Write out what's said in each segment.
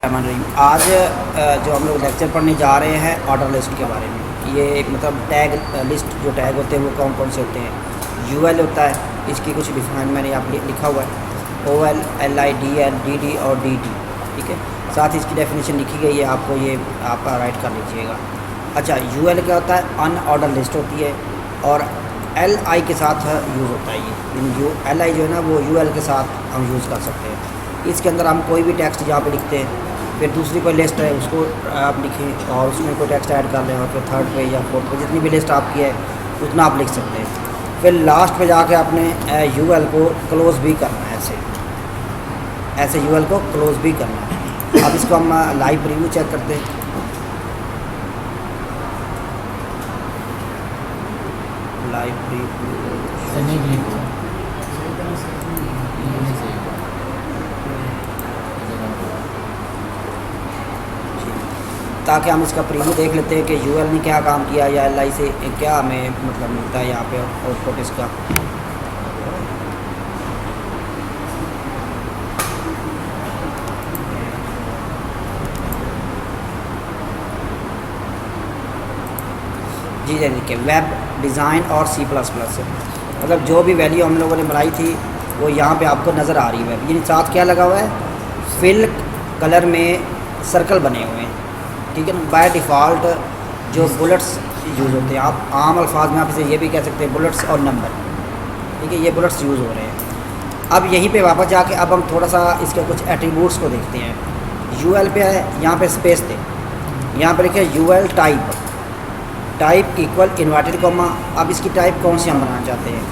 आज जो हम लोग लेक्चर पढ़ने जा रहे हैं ऑर्डर लिस्ट के बारे में। ये एक मतलब टैग लिस्ट जो टैग होते हैं वो कौन कौन से होते हैं। यूएल होता है, इसकी कुछ डिफाइन मैंने यहाँ पे लिखा हुआ है, ओएल, एलआई, डीएल, डीडी और डीटी। ठीक है, साथ ही इसकी डेफिनेशन लिखी गई है, आपको ये आप राइट कर लीजिएगा। अच्छा, यूएल क्या होता है? अनऑर्डर लिस्ट होती है और एलआई के साथ यूज़ होता है ये। एलआई जो है ना वो यूएल के साथ हम यूज़ कर सकते हैं। इसके अंदर हम कोई भी टेक्स्ट यहाँ पे लिखते हैं, फिर दूसरी कोई लिस्ट है उसको आप लिखें और उसमें कोई टेक्स्ट ऐड कर लें और फिर थर्ड पे या फोर्थ पे जितनी भी लिस्ट आपकी है उतना आप लिख सकते हैं। फिर लास्ट पे जाके आपने यूएल को क्लोज़ भी करना है, ऐसे यूएल को क्लोज़ भी करना है। अब इसको हम लाइव रिव्यू चेक करते हैं। लाइव रिव्यू ताकि हम इसका प्रीव्यू देख लेते हैं कि यूएल ने क्या काम किया या एलआई से क्या हमें मतलब मिलता है यहाँ पे आउटपुट इसका। जी देखिए, वेब डिज़ाइन और C++ मतलब जो भी वैल्यू हम लोगों ने बनाई थी वो यहाँ पे आपको नज़र आ रही है। वेब यानी साथ क्या लगा हुआ है, फिल कलर में सर्कल बने हुए हैं। ठीक है ना, बाय डिफ़ॉल्ट जो बुलेट्स यूज़ होते हैं, आप आम अल्फाज में आप इसे ये भी कह सकते हैं बुलेट्स और नंबर। ठीक है, ये बुलेट्स यूज़ हो रहे हैं। अब यहीं पे वापस जाके अब हम थोड़ा सा इसके कुछ एट्रीब्यूट्स को देखते हैं। यूएल पे है, यहाँ पे स्पेस दे, यहाँ पे लिखे UL type equal inverted comma. अब इसकी टाइप कौन सी हम बनाना चाहते हैं?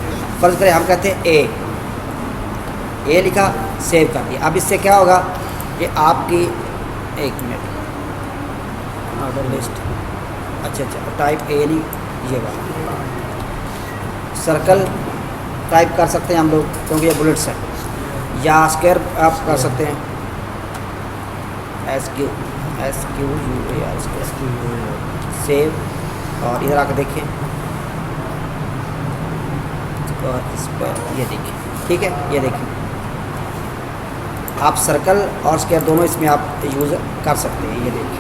फर्ज करें हम कहते हैं ए लिखा, सेव कर दिया। अब इससे क्या होगा कि आपकी एक मिनट ऑर्डर लिस्ट, अच्छा टाइप ए नहीं, ये बात सर्कल टाइप कर सकते हैं हम लोग क्योंकि ये बुलेट्स है, या स्क्वायर आप कर सकते हैं एस क्यू यू या सेव। और इधर आकर देखें और इस पर ये देखें। ठीक है, ये देखें आप सर्कल और स्क्वायर दोनों इसमें आप यूज़ कर सकते हैं। ये देखें,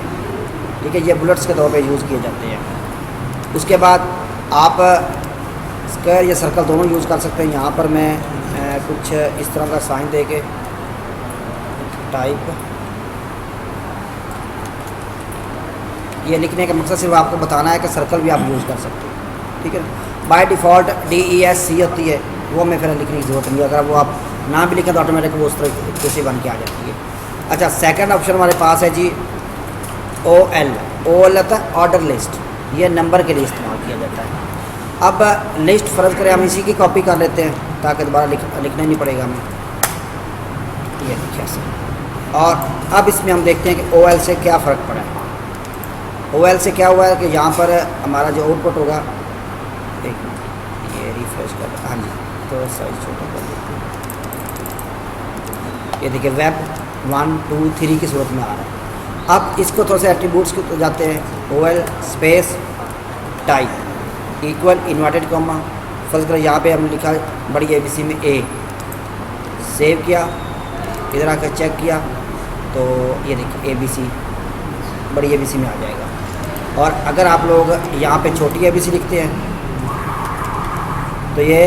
ठीक है, ये बुलेट्स के तौर पे यूज़ किए जाते हैं। उसके बाद आप स्क्वायर या सर्कल दोनों यूज़ कर सकते हैं। यहाँ पर मैं कुछ इस तरह का साइन दे के टाइप, ये लिखने का मकसद सिर्फ आपको बताना है कि सर्कल भी आप यूज़ कर सकते हैं। ठीक है, बाय डिफ़ॉल्ट DESC होती है, वो मैं फिर लिखने की ज़रूरत नहीं है। अगर वो आप ना भी लिखें तो ऑटोमेटिक वो उस तरह से बन के आ जाती है। अच्छा, सेकंड ऑप्शन हमारे पास है जी OL होता है ऑर्डर लिस्ट, ये नंबर के लिए इस्तेमाल किया जाता है। अब लिस्ट फ़र्ज़ करें हम इसी की कॉपी कर लेते हैं ताकि दोबारा लिखना नहीं पड़ेगा हमें। ये देखिए ऐसे। और अब इसमें हम देखते हैं कि OL से क्या फ़र्क पड़ा है। OL से क्या हुआ है कि यहाँ पर हमारा जो आउटपुट होगा, एक ये रिफ्रेश कर, हाँ जी, तो साइज छोटा कर देते हैं। ये देखिए वेब 1 2 3 की सूरत में आ रहा है। अब इसको थोड़ा सा एट्रीब्यूट्स के तो जाते हैं। OL space type equal inverted comma, first करें यहाँ पे हमने लिखा बड़ी ABC में A, सेव किया, इधर आकर चेक किया तो ये देखिए ABC बड़ी ABC में आ जाएगा। और अगर आप लोग यहाँ पे छोटी ABC लिखते हैं तो ये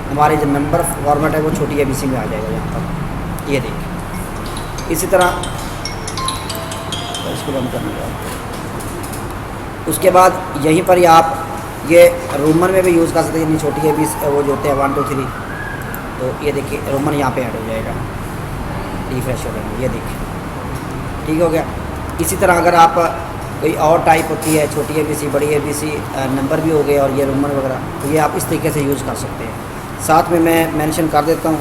हमारे जो नंबर फॉर्मेट है वो छोटी ABC में आ जाएगा यहाँ पर। ये देखिए, इसी तरह इसको बंद करने का। उसके बाद यहीं पर ही आप ये रोमन में भी यूज़ कर सकते हैं, यानी छोटी ABC वो जो होते हैं 1 2 3, तो ये देखिए रोमन यहाँ पे ऐड हो जाएगा, रिफ्रेश हो जाएगा। ये देखिए ठीक हो गया। इसी तरह अगर आप कोई और टाइप होती है, छोटी ABC बड़ी ABC नंबर भी हो गए और ये रोमन वगैरह, तो ये आप इस तरीके से यूज़ कर सकते हैं। साथ में मैं मेंशन कर देता हूँ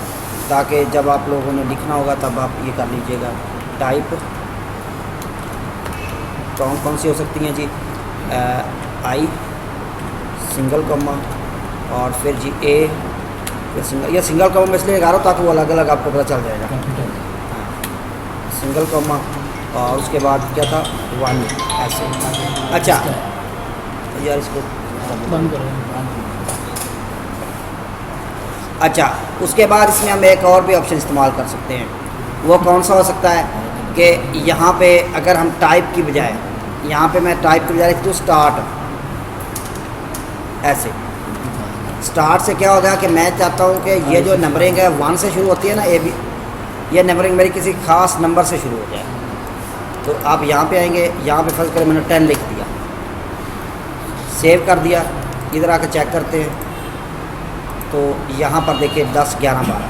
ताकि जब आप लोगों ने लिखना होगा तब आप ये कर लीजिएगा। टाइप कौन सी हो सकती हैं जी, I सिंगल कॉमा और फिर जी A, फिर सिंगल, या सिंगल कॉमा में इसलिए लगा रहा हूँ ताकि वो अलग अलग आपको पता चल जाएगा। सिंगल कॉमा और उसके बाद क्या था 1 ऐसे। अच्छा यार इसको बंद करो। अच्छा, उसके बाद इसमें हम एक और भी ऑप्शन इस्तेमाल कर सकते हैं। वो कौन सा हो सकता है कि यहाँ पे अगर हम टाइप की बजाय, यहाँ पे मैं टाइप की बजाय लिख दूँ स्टार्ट, ऐसे स्टार्ट से क्या होगा कि मैं चाहता हूँ कि ये जो नंबरिंग है 1 से शुरू होती है ना, ए बी, ये नंबरिंग मेरी किसी ख़ास नंबर से शुरू हो जाए। तो आप यहाँ पे आएंगे, यहाँ पे फर्ज करें मैंने 10 लिख दिया, सेव कर दिया, इधर आकर चेक करते हैं तो यहाँ पर देखिए 10 11 12,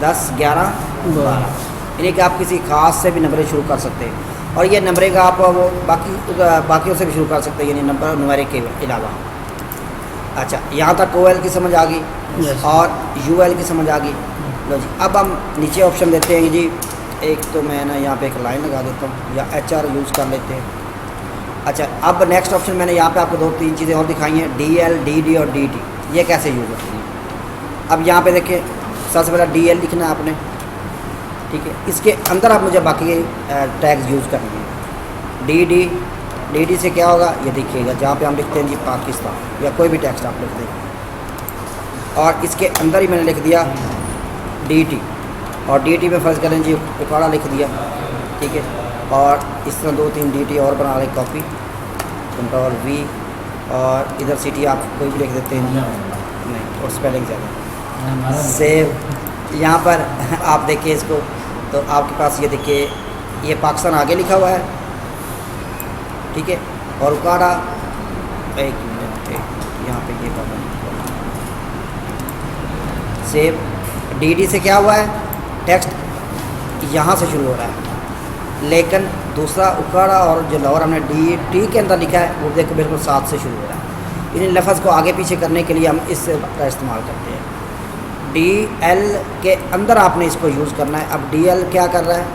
10 11 12, यानी कि आप किसी ख़ास से भी नंबरिंग शुरू कर सकते हैं। और ये नंबरिंग आप वो बाकियों से भी शुरू कर सकते हैं, यानी नंबर न्यूमेरिक के अलावा। अच्छा, यहाँ तक OL की समझ आ गई और UL की समझ आ गई। लो जी, अब हम नीचे ऑप्शन देते हैं जी, एक तो मैं ना यहाँ पे एक लाइन लगा देता हूँ या HR यूज़ कर लेते हैं। अच्छा, अब नेक्स्ट ऑप्शन मैंने यहाँ पे आपको 2-3 चीज़ें और दिखाई हैं, DL DD और DT, ये कैसे यूज़ होती हैं। अब यहाँ पे देखिए, सबसे पहले DL लिखना है आपने, ठीक है। इसके अंदर आप मुझे बाकी टैग्स यूज़ करनी है। DD से क्या होगा, ये देखिएगा जहाँ पे हम लिखते हैं जी पाकिस्तान, या कोई भी टेक्स्ट आप लिख दें, और इसके अंदर ही मैंने लिख दिया DT, और DT में फ़र्ज़ करें जी उकाड़ा लिख दिया, ठीक है। और इस तरह 2-3 DT और बना लें, कॉपी Ctrl V, और इधर सिटी आप कोई भी लिख देते हैं, नहीं और स्पेलिंग ज़्यादा, सेव। यहाँ पर आप देखिए इसको, तो आपके पास ये देखिए ये पाकिस्तान आगे लिखा हुआ है, ठीक है। और उकाड़ा, एक मिनट, यहाँ पे ये कर सेव। DD से क्या हुआ है, टेक्स्ट यहाँ से शुरू हो रहा है, लेकिन दूसरा उकाड़ा और जो लोअर हमने DT के अंदर लिखा है वो देखो बिल्कुल साथ से शुरू हो रहा है। इन लफ्ज़ को आगे पीछे करने के लिए हम इस का इस्तेमाल करते हैं। DL के अंदर आपने इसको यूज़ करना है। अब DL क्या कर रहा है,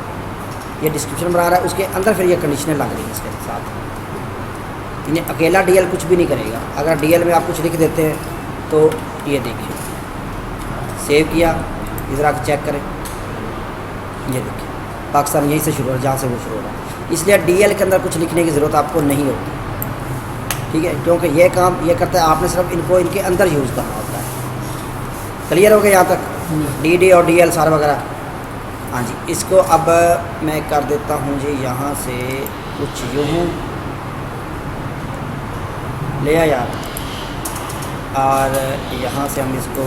ये डिस्क्रिप्शन बना रहा है, उसके अंदर फिर ये कंडीशनें लग रही हैं इसके साथ। इन्हें अकेला DL कुछ भी नहीं करेगा। अगर DL में आप कुछ लिख देते हैं तो ये देखिए, सेव किया, इधर आकर चेक करें, ये देखिए पाकिस्तान यहीं से शुरू हो रहा है जहाँ से वो शुरू हो रहा है। इसलिए DL के अंदर कुछ लिखने की ज़रूरत आपको नहीं होती, ठीक है, क्योंकि ये काम ये करता है, आपने सिर्फ इनको इनके अंदर यूज़ करना होता है। क्लियर हो गया यहाँ तक, DD और DL सारा वगैरह। हाँ जी, इसको अब मैं कर देता हूँ जी, यहाँ से कुछ यूँ ले आया, और यहाँ से हम इसको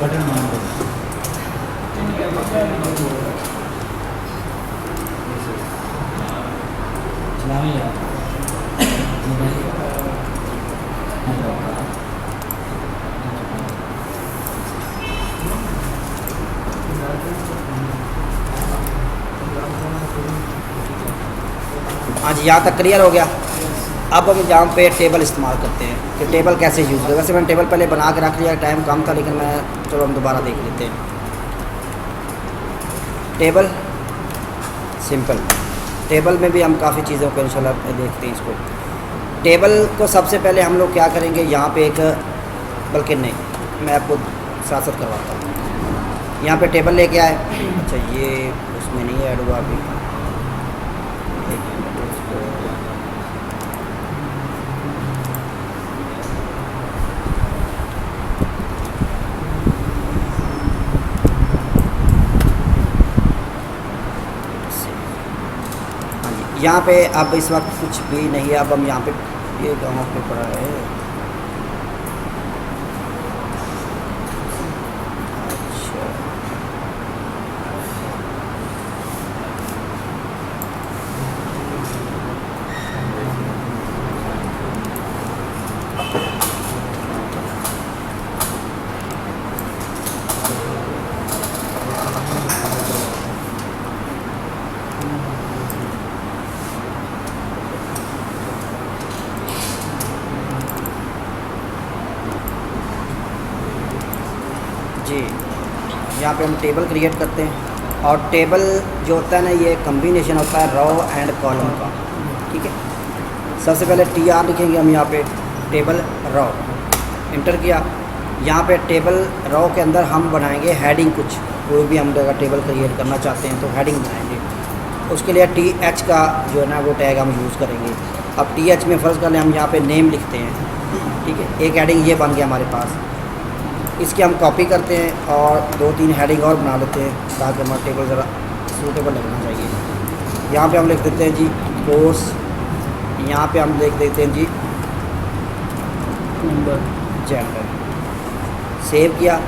बटन मान दो, चलावे यार। हाँ जी, यहाँ तक क्लियर हो गया। अब हम जहाँ पे टेबल इस्तेमाल करते हैं कि टेबल कैसे यूज़ करें। वैसे मैंने टेबल पहले बना के रख लिया, टाइम कम था, लेकिन मैं चलो हम दोबारा देख लेते हैं। टेबल सिंपल, टेबल में भी हम काफ़ी चीज़ों को इंशाल्लाह देखते हैं। इसको टेबल को सबसे पहले हम लोग क्या करेंगे, यहाँ पे एक, बल्कि नहीं मैं आपको साथ साथ करवाता हूँ। यहाँ पे टेबल लेके आए, अच्छा ये उसमें नहीं ऐड हुआ अभी, यहाँ पे अब इस वक्त कुछ भी नहीं है। अब हम यहाँ पे ये गाँव पे पड़ा है, अच्छा जी, यहाँ पे हम टेबल क्रिएट करते हैं। और टेबल जो होता है ना, ये कम्बिनेशन होता है रो एंड कॉलम का, ठीक है। सबसे पहले TR लिखेंगे हम यहाँ पे, टेबल रो, इंटर किया। यहाँ पे टेबल रो के अंदर हम बनाएंगे हेडिंग, कुछ कोई भी हम अगर टेबल क्रिएट करना चाहते हैं तो हेडिंग बनाएंगे। उसके लिए TH का जो है ना वो टैग हम यूज़ करेंगे। अब TH में फ़र्ज़ कर लें हम यहाँ पे नेम लिखते हैं, ठीक है, एक हेडिंग ये बन गया हमारे पास। इसकी हम कॉपी करते हैं और 2-3 हेडिंग और बना लेते हैं ताकि हमारा टेबल ज़रा सूटेबल लगना चाहिए। यहाँ पे हम लिख देते हैं जी कोर्स, यहाँ पे हम लिख देते हैं जी नंबर, जेंडर। सेव किया,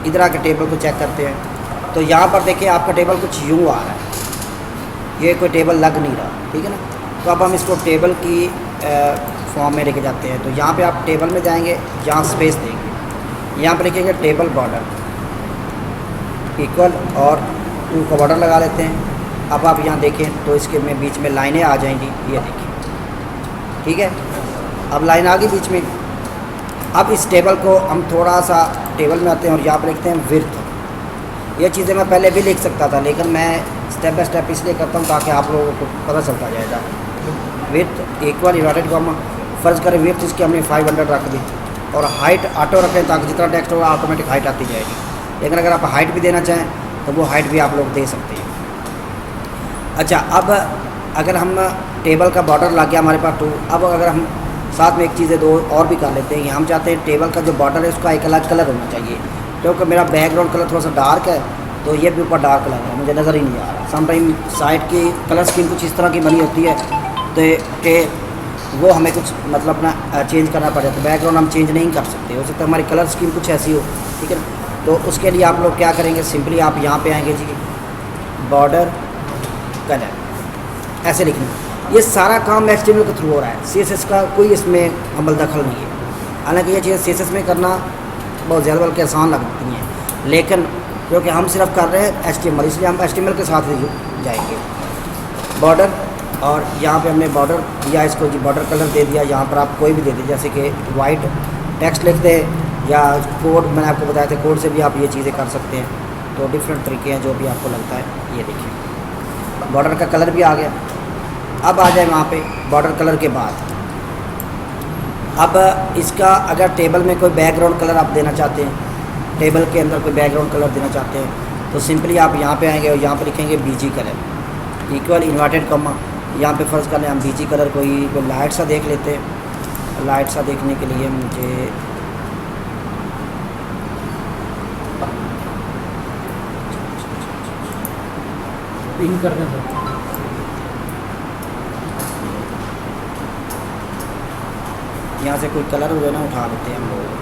इधर आके टेबल को चेक करते हैं तो यहाँ पर देखिए आपका टेबल कुछ यूँ आ रहा है, ये कोई टेबल लग नहीं रहा, ठीक है ना। तो अब हम इसको टेबल की फॉर्म में लेके जाते हैं। तो यहाँ पे आप टेबल में जाएंगे, जहाँ स्पेस देंगे, यहाँ पर लिखेंगे टेबल बॉर्डर इक्वल और 2 का बॉर्डर लगा लेते हैं। अब आप यहाँ देखें तो इसके में बीच में लाइनें आ जाएंगी, ये देखिए, ठीक है। अब लाइन आ गई बीच में। अब इस टेबल को हम थोड़ा सा टेबल में आते हैं और यहाँ पर लिखते हैं विड्थ। ये चीज़ें मैं पहले भी लिख सकता था, लेकिन मैं स्टेप बाय स्टेप इसलिए करता हूँ ताकि आप लोगों को पता चलता जाएगा। विड्थ इक्वल इन्वर्टेड कॉमा, फ़र्ज़ करें विड्थ इसकी हमने 500 रख दी और हाइट ऑटो रखें ताकि जितना टेक्स्ट होगा ऑटोमेटिक हाइट आती जाएगी। लेकिन अगर आप हाइट भी देना चाहें तो वो हाइट भी आप लोग दे सकते हैं। अच्छा, अब अगर हम टेबल का बॉर्डर लग गया हमारे पास 2, अब अगर हम साथ में एक चीज़ें 2 और भी कर लेते हैं कि हम चाहते हैं टेबल का जो बॉर्डर है उसका एक अलग कलर होना चाहिए, क्योंकि मेरा बैकग्राउंड कलर थोड़ा सा डार्क है तो ये भी ऊपर डार्क कलर है, मुझे नज़र ही नहीं आ रहा। समटाइम साइड की कलर स्कीम कुछ इस तरह की बनी होती है तो वो हमें कुछ मतलब अपना चेंज करना पड़ जाता है। बैकग्राउंड हम चेंज नहीं कर सकते, हो सकता है हमारी कलर स्कीम कुछ ऐसी हो, ठीक है ना। तो उसके लिए आप लोग क्या करेंगे, सिंपली आप यहाँ पे आएंगे जी बॉर्डर कलर, ऐसे लिखना। ये सारा काम HTML के थ्रू हो रहा है, CSS का कोई इसमें अमल दखल नहीं है। हालांकि ये चीज़ें CSS में करना बहुत ज़्यादा बल्कि आसान लगती हैं, लेकिन क्योंकि हम सिर्फ कर रहे हैं HTML, इसलिए हम HTML के साथ ही जाएंगे। बॉर्डर, और यहाँ पे हमने बॉर्डर दिया, इसको जी बॉर्डर कलर दे दिया। यहाँ पर आप कोई भी दे दीजिए, जैसे कि वाइट टेक्स्ट लिखते हैं या कोड, मैंने आपको बताया था कोड से भी आप ये चीज़ें कर सकते हैं। तो डिफरेंट तरीके हैं जो भी आपको लगता है। ये देखिए बॉर्डर का कलर भी आ गया। अब आ जाए वहाँ पे बॉर्डर कलर के बाद, अब इसका अगर टेबल में कोई बैकग्राउंड कलर आप देना चाहते हैं, टेबल के अंदर कोई बैकग्राउंड कलर देना चाहते हैं तो सिंपली आप यहाँ पे आएंगे और यहाँ पे लिखेंगे BG colour equal inverted comma. यहाँ पे फ़र्ज़ कर लें हम BG कलर कोई लाइट सा देख लेते हैं। लाइट सा देखने के लिए मुझे पिन कर दें सर। यहाँ से कोई कलर हुए ना उठा लेते हैं हम लोग।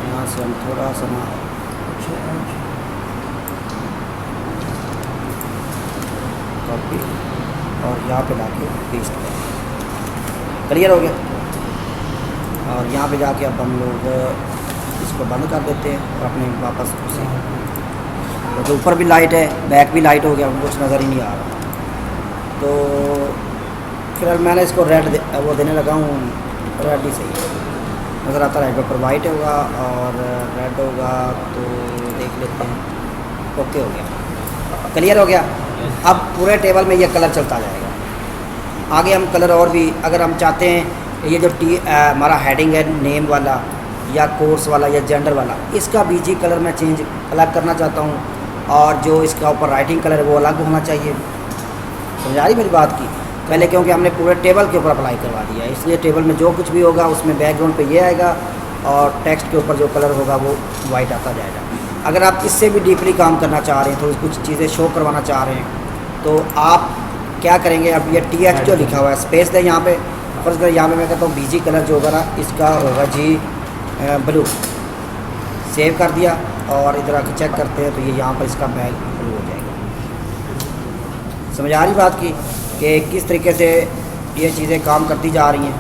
यहाँ से हम थोड़ा सा ना कॉपी और यहाँ पे लाके पेस्ट करें। क्लियर हो गया। और यहाँ पे जाके अब हम लोग इसको बंद कर देते हैं और अपने वापस उसे, तो ऊपर भी लाइट है, बैक भी लाइट हो गया, कुछ नज़र ही नहीं आ रहा। तो फिर मैंने इसको रेड वो देने लगा हूँ, रेड ही सही है, नज़र आता है। पर वाइट होगा और रेड होगा तो देख लेते हैं। ओके हो गया, क्लियर हो गया। अब पूरे टेबल में ये कलर चलता जाएगा। आगे हम कलर और भी अगर हम चाहते हैं, ये जो हमारा हेडिंग है नेम वाला या कोर्स वाला या जेंडर वाला, इसका BG कलर मैं चेंज अलग करना चाहता हूँ और जो इसका ऊपर राइटिंग कलर है वो अलग होना चाहिए। समझ आ रही मेरी बात की? पहले क्योंकि हमने पूरे टेबल के ऊपर अप्लाई करवा दिया, इसलिए टेबल में जो कुछ भी होगा उसमें बैकग्राउंड पे ये आएगा और टेक्स्ट के ऊपर जो कलर होगा वो वाइट आता जाएगा। अगर आप इससे भी डीपली काम करना चाह रहे हैं, थोड़ी कुछ चीज़ें शो करवाना चाह रहे हैं, तो आप क्या करेंगे, अब ये TH जो लिखा हुआ है स्पेस दें यहाँ पे। फर्स्ट कर यहाँ पे मैं कहता हूँ BG कलर जो होगा ना इसका होगा जी ब्लू। सेव कर दिया और इधर आके चेक करते हैं तो ये यहाँ पर इसका बैग ब्लू हो जाएगा। समझ आ रही बात की कि किस तरीके से ये चीज़ें काम करती जा रही हैं।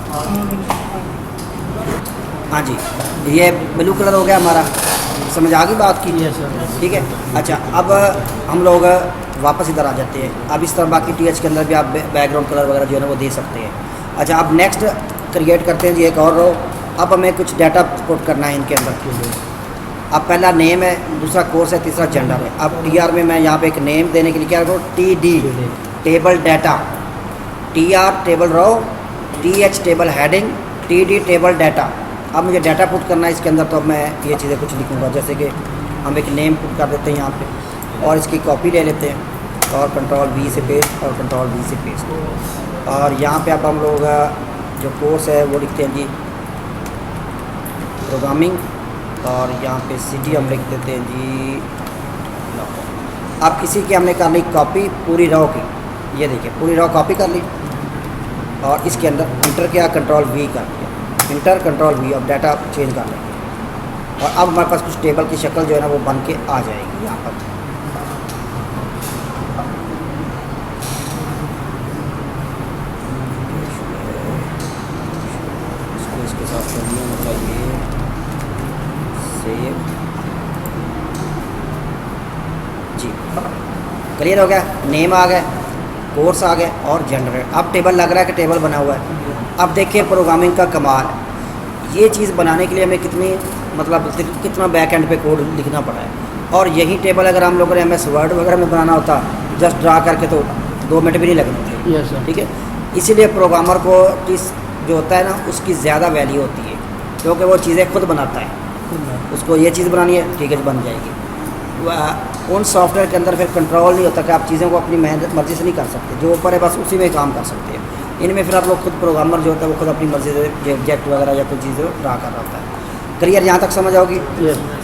हाँ जी, ये ब्लू कलर हो गया हमारा। समझ आ गई बात की? ठीक है। अच्छा, अब हम लोग वापस इधर आ जाते हैं। अब इस तरह बाकी TH के अंदर भी आप बैकग्राउंड कलर वगैरह जो है ना वो दे सकते हैं। अच्छा, अब नेक्स्ट क्रिएट करते हैं जी एक और रो। अब हमें कुछ डाटा पुट करना है इनके अंदर। अब पहला नेम है, दूसरा कोर्स है, तीसरा जेंडर है। अब टीआर में मैं यहाँ पे एक नेम देने के लिए क्या करूँ, TD table data, TR table row, TH table heading, TD table data. अब मुझे डाटा पुट करना है इसके अंदर, तो अब मैं ये चीज़ें कुछ लिखूँगा, जैसे कि हम एक नेम पुट कर देते हैं यहाँ पे और इसकी कॉपी ले लेते हैं और कंट्रोल वी से पेस्ट और कंट्रोल वी से पेस्ट। और यहाँ पे अब हम लोग जो कोर्स है वो लिखते हैं जी प्रोग्रामिंग, और यहाँ पे सिटी हम लिख देते हैं जी। अब किसी की हमने कर ली कॉपी पूरी रो की, ये देखिए पूरी रो कॉपी कर ली और इसके अंदर इंटर किया, कंट्रोल वी कर दिया, इंटर कंट्रोल वी। अब डाटा चेंज कर लेंगे और अब हमारे पास कुछ टेबल की शक्ल जो है ना वो बन के आ जाएगी यहाँ पर। इसके साथ करना चाहिए सेव जी। क्लियर हो गया, नेम आ गया, कोर्स आ गए और जेंडर। अब टेबल लग रहा है कि टेबल बना हुआ है। अब देखिए प्रोग्रामिंग का कमाल, ये चीज़ बनाने के लिए हमें कितना बैक एंड पे कोड लिखना पड़ा है। और यही टेबल अगर हम लोगों ने MS वर्ड वगैरह में बनाना होता जस्ट ड्रा करके तो 2 मिनट भी नहीं लगने थे। Yes sir. ठीक है, इसीलिए प्रोग्रामर को इस जो होता है ना उसकी ज़्यादा वैल्यू होती है, क्योंकि वो चीज़ें खुद बनाता है। उसको ये चीज़ बनानी है, ठीक है, बन जाएगी। उन सॉफ्टवेयर के अंदर फिर कंट्रोल नहीं होता कि आप चीज़ों को अपनी मेहनत मर्ज़ी से नहीं कर सकते, जो ऊपर है बस उसी में काम कर सकते हैं। इनमें फिर आप लोग खुद प्रोग्रामर जो होता है वो खुद अपनी मर्ज़ी से ऑब्जेक्ट वगैरह या कोई चीज़ ड्रा कर रहा होता है। क्लियर, यहाँ तक समझ आओगी।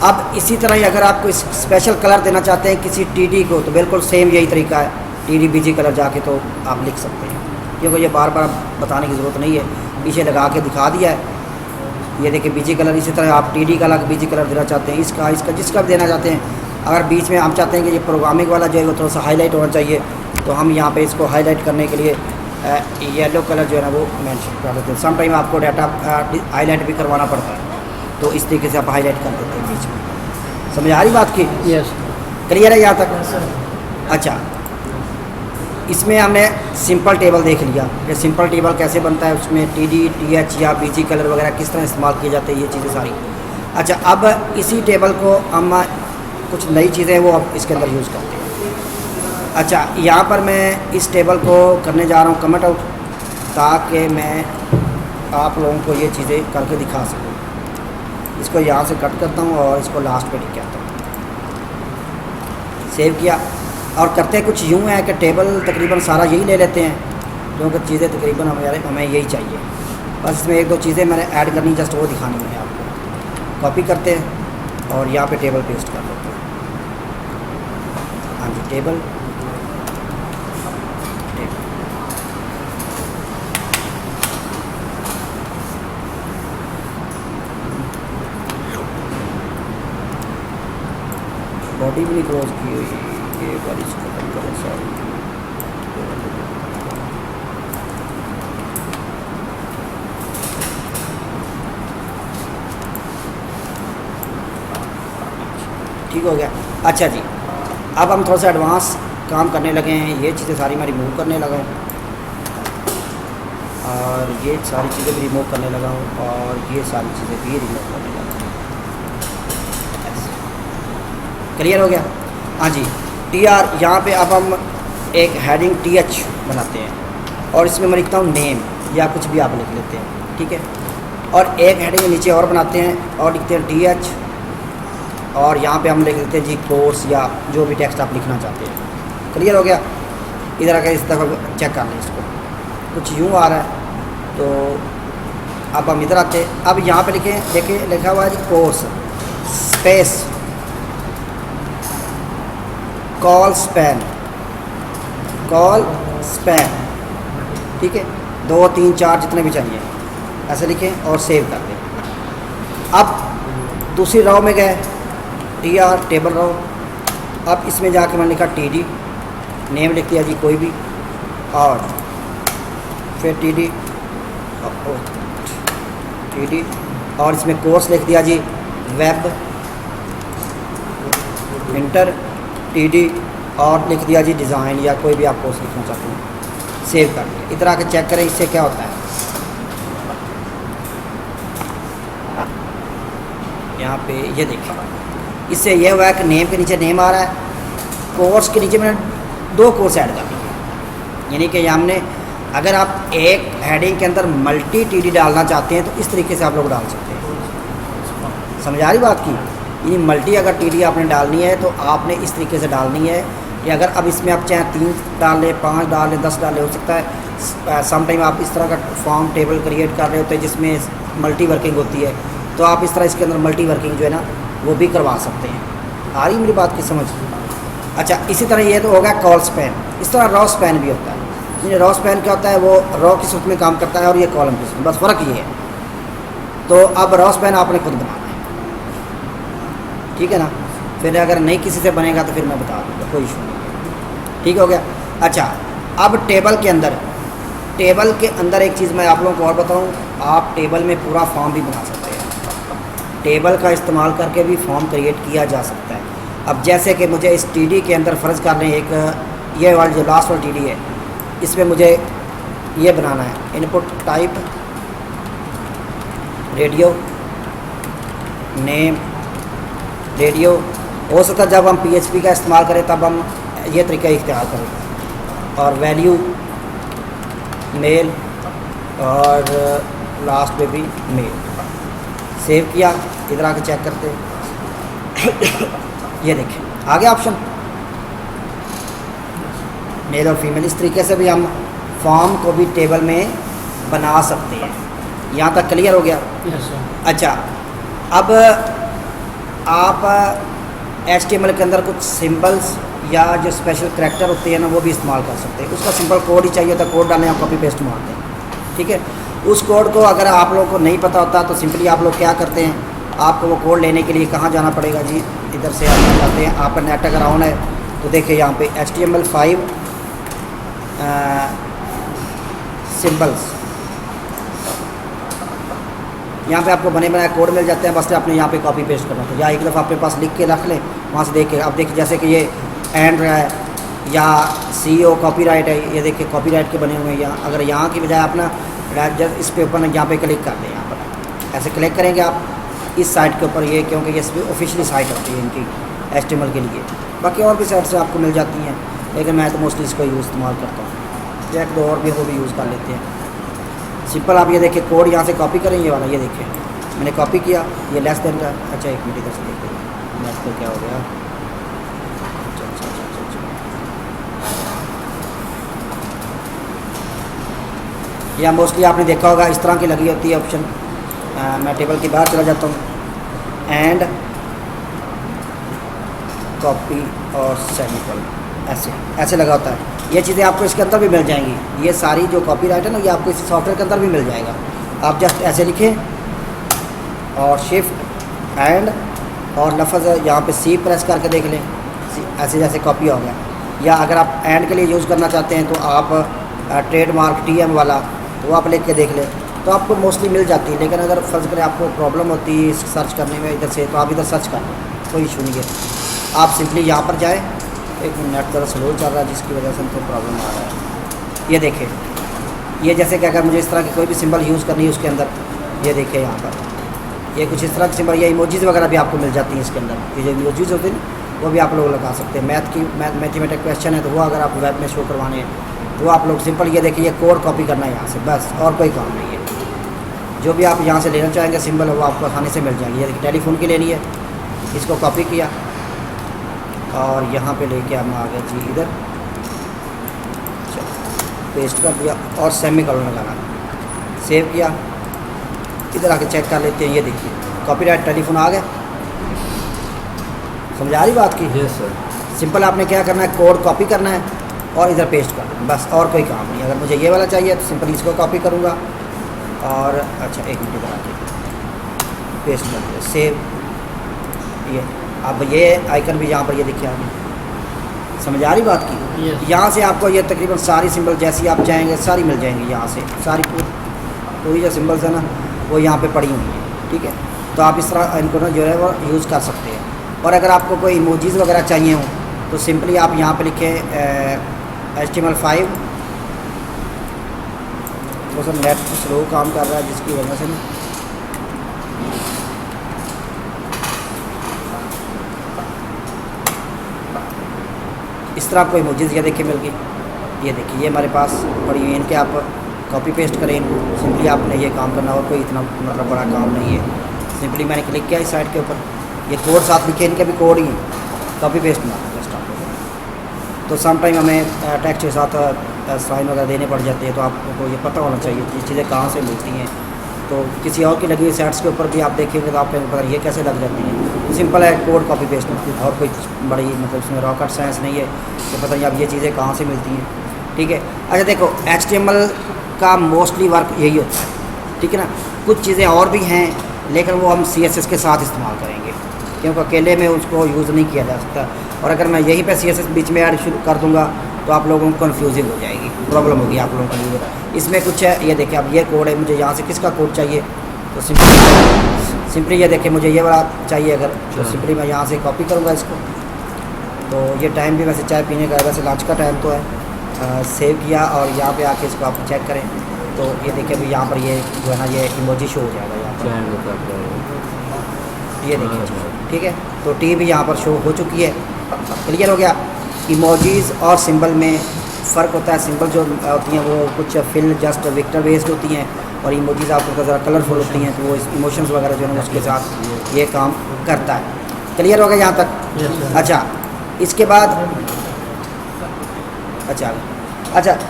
अब इसी तरह ही अगर आप कोई स्पेशल कलर देना चाहते हैं किसी TD को, तो बिल्कुल सेम यही तरीका है, TD BG कलर जाके तो आप लिख सकते हैं, क्योंकि ये बार बार बताने की ज़रूरत नहीं है, पीछे लगा के दिखा दिया है। ये देखिए BG कलर, इसी तरह आप TD का अलग BG कलर देना चाहते हैं, इसका जिसका भी देना चाहते हैं। अगर बीच में हम चाहते हैं कि ये प्रोग्रामिंग वाला जो है वो थोड़ा सा हाईलाइट होना चाहिए, तो हम यहाँ पे इसको हाईलाइट करने के लिए येलो कलर जो है ना वो मेंशन कर देते हैं। सम टाइम आपको डाटा हाईलाइट भी करवाना पड़ता है, तो इस तरीके से आप हाईलाइट कर देते हैं बीच में। समझ आ रही बात की? यस। क्लियर है यहाँ तक? अच्छा, इसमें हमने सिंपल टेबल देख लिया कि सिंपल टेबल कैसे बनता है, उसमें TD TH या BG कलर वगैरह किस तरह इस्तेमाल किए जाते हैं, ये चीज़ें सारी। अच्छा, अब इसी टेबल को हम कुछ नई चीज़ें वो अब इसके अंदर यूज़ करते हैं। अच्छा, यहाँ पर मैं इस टेबल को करने जा रहा हूँ कमेंट आउट, ताकि मैं आप लोगों को ये चीज़ें करके दिखा सकूँ। इसको यहाँ से कट करता हूँ और इसको लास्ट पे लिख के आता हूँ। सेव किया और करते कुछ यूँ है कि टेबल तकरीबन सारा यही ले लेते हैं, क्योंकि चीज़ें तकरीबन हमें यही चाहिए। बस इसमें 1-2 चीज़ें मैंने ऐड करनी, जस्ट वो दिखानी है आपको। कॉपी करते हैं और यहाँ पे टेबल पेस्ट कर देते हैं। हाँ जी, टेबल बॉडी भी नहीं क्लोज की हुई, ये वाली खत्म करो सॉरी। ठीक हो गया। अच्छा जी, अब हम थोड़ा सा एडवांस काम करने लगे हैं, ये चीज़ें सारी मैं रिमूव करने लगा हूँ और ये सारी चीज़ें भी रिमूव करने लगा हूँ और ये सारी चीज़ें भी रिमूव करने लगा हूँ। क्लियर हो गया? हाँ जी, TR यहाँ पे अब हम एक हेडिंग TH बनाते हैं और इसमें मैं लिखता हूँ नेम या कुछ भी आप लिख लेते हैं, ठीक है। और एक हेडिंग नीचे और बनाते हैं और लिखते हैं TH और यहाँ पे हम लिख देते हैं जी कोर्स या जो भी टेक्स्ट आप लिखना चाहते हैं। क्लियर हो गया? इधर आकर इस तरह चेक कर लें, इसको कुछ यूँ आ रहा है तो अब हम इधर आते हैं। अब यहाँ पे लिखें, देखिए लिखा हुआ है जी कोर्स स्पेस कॉल स्पैन, ठीक है, 2 3 4 जितने भी चाहिए ऐसे लिखें और सेव कर दें। अब दूसरी रो में गए, TR टेबल रो। अब इसमें जाके मैंने लिखा TD, नेम लिख दिया जी कोई भी, और फिर TD और इसमें कोर्स लिख दिया जी वेब, इंटर TD और लिख दिया जी डिज़ाइन या कोई भी आप कोर्स लिखना चाहते हैं। सेव कर दिया। इधर आके चेक करें इससे क्या होता है। यहाँ पे ये देखिए इससे यह हुआ है कि नेम के नीचे नेम आ रहा है, कोर्स के नीचे मैंने 2 कोर्स ऐड कर दिए। यानी कि हमने अगर आप एक हेडिंग के अंदर मल्टी टीडी डालना चाहते हैं तो इस तरीके से आप लोग डाल सकते हैं। समझ आ रही बात की? यानी मल्टी अगर टीडी आपने डालनी है तो आपने इस तरीके से डालनी है कि अगर अब इसमें आप चाहे 3 डाल लें, 5 डाल लें, 10 डाल लें, हो सकता है सम टाइम आप इस तरह का फॉर्म टेबल क्रिएट कर रहे होते हैं जिसमें मल्टी वर्किंग होती है, तो आप इस तरह इसके अंदर मल्टी वर्किंग जो है ना वो भी करवा सकते हैं। आ रही मेरी बात की समझ? अच्छा, इसी तरह ये तो हो गया कॉल स्पैन। इस तरह रॉ स्पैन भी होता है। ये रॉ स्पैन क्या होता है? वो रॉ की सूरत में काम करता है और ये कॉलम की सूरत, बस फ़र्क ये है। तो अब रॉ स्पैन आपने खुद बनाना है, ठीक है ना? फिर अगर नहीं किसी से बनेगा तो फिर मैं बता दूँगा, कोई इशू नहीं। ठीक हो गया? अच्छा, अब टेबल के अंदर एक चीज़ मैं आप लोगों को और बताऊँ, आप टेबल में पूरा फॉर्म भी बना सकते हैं। टेबल का इस्तेमाल करके भी फॉर्म क्रिएट किया जा सकता है। अब जैसे कि मुझे इस टीडी के अंदर फ़र्ज़ कर लें एक ये वाली जो लास्ट वाली टीडी है, इसमें मुझे ये बनाना है, input type radio name radio. हो सकता है जब हम PHP का इस्तेमाल करें तब हम ये तरीका इख्तियार करें, और वैल्यू मेल और लास्ट पे भी मेल। सेव किया, इधर आके चेक करते ये देखिए आ गया ऑप्शन मेल और फीमेल। इस तरीके से भी हम फॉर्म को भी टेबल में बना सकते हैं। यहाँ तक क्लियर हो गया? Yes sir. अच्छा, अब आप HTML के अंदर कुछ सिंबल्स या जो स्पेशल करैक्टर होते हैं ना वो भी इस्तेमाल कर सकते हैं। उसका सिंपल कोड ही चाहिए होता है, कोड डालने आप कॉपी पेस्ट मारते हैं, ठीक है? उस कोड को अगर आप लोगों को नहीं पता होता तो सिंपली आप लोग क्या करते हैं, आपको वो कोड लेने के लिए कहाँ जाना पड़ेगा जी? इधर से आप जाते हैं, आपका नेट अगर ऑन है तो देखिए यहाँ पे HTML5 सिंबल्स, यहाँ पे आपको बने बनाए कोड मिल जाते हैं। बस आपने यहाँ पे कॉपी पेस्ट करना है, या एक दफ़ा अपने पास लिख के रख लें, वहाँ से देख के अब देखिए जैसे कि ये एंड है या CEO कॉपीराइट है, ये देखिए कॉपीराइट के बने हुए हैं। यहाँ अगर यहाँ की बजाय अपना जस्ट इस पे ऊपर यहाँ पे क्लिक कर दें, यहाँ पर ऐसे क्लिक करेंगे आप इस साइट के ऊपर, ये क्योंकि ये ऑफिशियली साइट होती है इनकी HTML के लिए। बाकी और भी साइट से आपको मिल जाती हैं, लेकिन मैं तो मोस्टली इसको यूज़ इस्तेमाल करता हूँ। एक दो और भी वो भी यूज़ कर लेते हैं। सिंपल आप ये देखिए कोड यहाँ से कॉपी करें, ये वाला ये देखिए मैंने कॉपी किया, ये लेस देन का। अच्छा एक मिनट इधर से देखिए लेस तो क्या हो गया। या मोस्टली आपने देखा होगा इस तरह की लगी होती है ऑप्शन। मैं टेबल के बाहर चला जाता हूँ एंड कॉपी और सेमीकोलन, ऐसे लगा होता है। ये चीज़ें आपको इसके अंदर भी मिल जाएंगी। ये सारी जो कॉपीराइट है ना, ये आपको इस सॉफ्टवेयर के अंदर भी मिल जाएगा। आप जस्ट ऐसे लिखें और शिफ्ट एंड और लफ्ज़ यहाँ पे C प्रेस करके देख लें, ऐसे जैसे कॉपी हो गया। या अगर आप एंड के लिए यूज़ करना चाहते हैं तो आप ट्रेडमार्क TM वाला वो आप लिख के देख लें, तो आपको मोस्टली मिल जाती है। लेकिन अगर फ़र्ज़ करें आपको प्रॉब्लम होती है सर्च करने में इधर से, तो आप इधर सर्च कर लें, कोई इशू नहीं है। आप सिंपली यहाँ पर जाएँ, एक मिनट ज़रा स्लो चल रहा है जिसकी वजह से हमको प्रॉब्लम आ रहा है। ये देखें, ये जैसे कि अगर मुझे इस तरह की कोई भी सिंबल यूज़ करनी है उसके अंदर, ये देखिए यहाँ पर ये कुछ इस तरह के सिंबल या इमोजीज़ वगैरह भी आपको मिल जाती हैं इसके अंदर। ये जो इमोजीज़ होते हैं ना वो भी आप लोग लगा सकते हैं। मैथमेटिक क्वेश्चन है तो वो अगर आप वेब में शो करवाने हैं तो आप लोग सिंपल ये देखिए ये कोड कॉपी करना है यहाँ से, बस और कोई काम नहीं है। जो भी आप यहाँ से लेना चाहेंगे सिंबल वो आपको आसानी से मिल जाएंगे। ये देखिए टेलीफोन की लेनी है, इसको कॉपी किया और यहाँ पे लेके हम आ गए जी इधर, पेस्ट कर दिया और सेमीकोलन लगाना, सेव किया। इधर आके चेक कर लेते हैं, ये देखिए कॉपीराइट टेलीफोन आ गया। समझ आ रही बात की? Yes sir. सिंपल आपने क्या करना है, कोड कॉपी करना है और इधर पेस्ट करना है, बस और कोई काम नहीं। अगर मुझे ये वाला चाहिए तो सिंपल इसको कॉपी करूँगा और अच्छा एक मिनट इधर आके पेस्ट कर दिया, सेव। ये अब ये आइकन भी यहाँ पर ये दिखे आपने, समझ आ रही बात की? Yes. यहाँ से आपको ये तकरीबन सारी सिंबल जैसी आप चाहेंगे सारी मिल जाएंगी। यहाँ से सारी पूरी जो सिंबल्स है ना वो यहाँ पे पड़ी हुई हैं, ठीक है? तो आप इस तरह इनको ना जो है वो यूज़ कर सकते हैं। और अगर आपको कोई इमोजीज़ वगैरह चाहिए हो तो सिंपली आप यहाँ पे लिखें HTML5। तो सर नेट स्लो काम कर रहा है जिसकी वजह से ना इस तरह आपको इमोजीज ये देखिए मिल गई, ये देखिए ये हमारे पास पड़ी हुई है, इनके आप कॉपी पेस्ट करें इनको, सिंपली आपने ये काम करना और कोई इतना मतलब बड़ा काम नहीं है। सिंपली मैंने क्लिक किया इस साइड के ऊपर, ये कोड साथ लिखे, इनके भी कोड ही कॉपी पेस्ट मारना जस्ट आपको। तो सम टाइम हमें टेक्स्ट के साथ साइन वगैरह देने पड़ जाते हैं, तो आपको ये पता होना चाहिए ये चीज़ें कहाँ से मिलती हैं। तो किसी और की लगी हुई साइट्स के ऊपर भी आप देखेंगे तो आपको पता ये कैसे लग जाती है। सिंपल है कोड कॉपी पेस्ट, और कोई बड़ी मतलब इसमें रॉकेट साइंस नहीं है कि पता नहीं अब ये चीज़ें कहाँ से मिलती हैं, ठीक है। अच्छा देखो HTML का मोस्टली वर्क यही होता है, ठीक है ना। कुछ चीज़ें और भी हैं लेकिन वो हम CSS के साथ इस्तेमाल करेंगे, क्योंकि अकेले में उसको यूज़ नहीं किया जा सकता। और अगर मैं यहीं पे CSS बीच में ऐड शुरू कर दूंगा तो आप लोगों को कन्फ्यूजिंग हो जाएगी, प्रॉब्लम होगी आप लोगों के लिए। इसमें कुछ है, ये देखिए अब ये कोड है, मुझे यहाँ से किसका कोड चाहिए तो सिंपली ये देखिए मुझे ये वाला चाहिए अगर, तो सिंपली मैं यहाँ से कॉपी करूँगा इसको। तो ये टाइम भी वैसे चाय पीने का है, वैसे लंच का टाइम तो है। सेव किया और यहाँ पे आके इसको आप चेक करें तो ये देखिए अभी यहाँ पर ये जो है ना ये इमोजी शो हो जाएगा यहाँ पर, ये देखिए ठीक है। तो टी भी यहाँ पर शो हो चुकी है, क्लियर हो गया। इमोजीज़ और सिंबल में फ़र्क होता है, सिंबल जो होती हैं वो कुछ फिल जस्ट वेक्टर बेस्ड होती हैं और इमोजीज़ आपको ज़रा कलरफुल होती हैं, तो वो इमोशंस वगैरह जो है उसके साथ ये काम करता है। क्लियर हो गया यहाँ तक? अच्छा इसके बाद अच्छा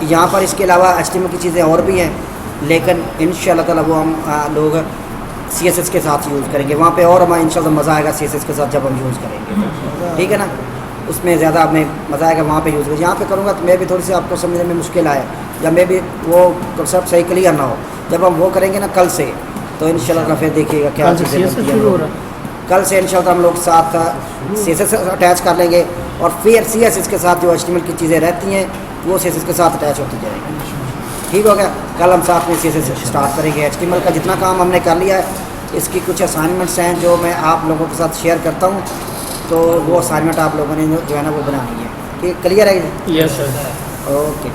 यहाँ पर इसके अलावा HTML की चीज़ें और भी हैं, लेकिन इंशाल्लाह ताला वो हम लोग CSS के साथ यूज़ करेंगे वहाँ पे, और हमें इंशाल्लाह मज़ा आएगा CSS के साथ जब हम यूज़ करेंगे, ठीक है ना। उसमें ज़्यादा हमें मज़ा आएगा वहाँ पे यूज़ करें। यहाँ पे करूँगा तो मैं भी थोड़ी सी आपको समझने में मुश्किल आए, जब मैं भी वो कंसेप्ट सही क्लियर ना हो, जब हम वो करेंगे ना कल से तो इंशाल्लाह फिर देखिएगा क्या चीज़ें बनती हैं। कल से इंशाल्लाह हम लोग साथ CSS अटैच कर लेंगे और फिर CSS के साथ जो HTML की चीज़ें रहती हैं वो CSS के साथ अटैच होती जाएंगी, ठीक हो गया। कल हम साथ में CSS स्टार्ट करेंगे। HTML का जितना काम हमने कर लिया है, इसकी कुछ असाइनमेंट्स हैं जो मैं आप लोगों के साथ शेयर करता हूँ, तो वो असाइनमेंट आप लोगों ने जो है ना वो बनानी है, ठीक, क्लियर है? Yes sir. ओके।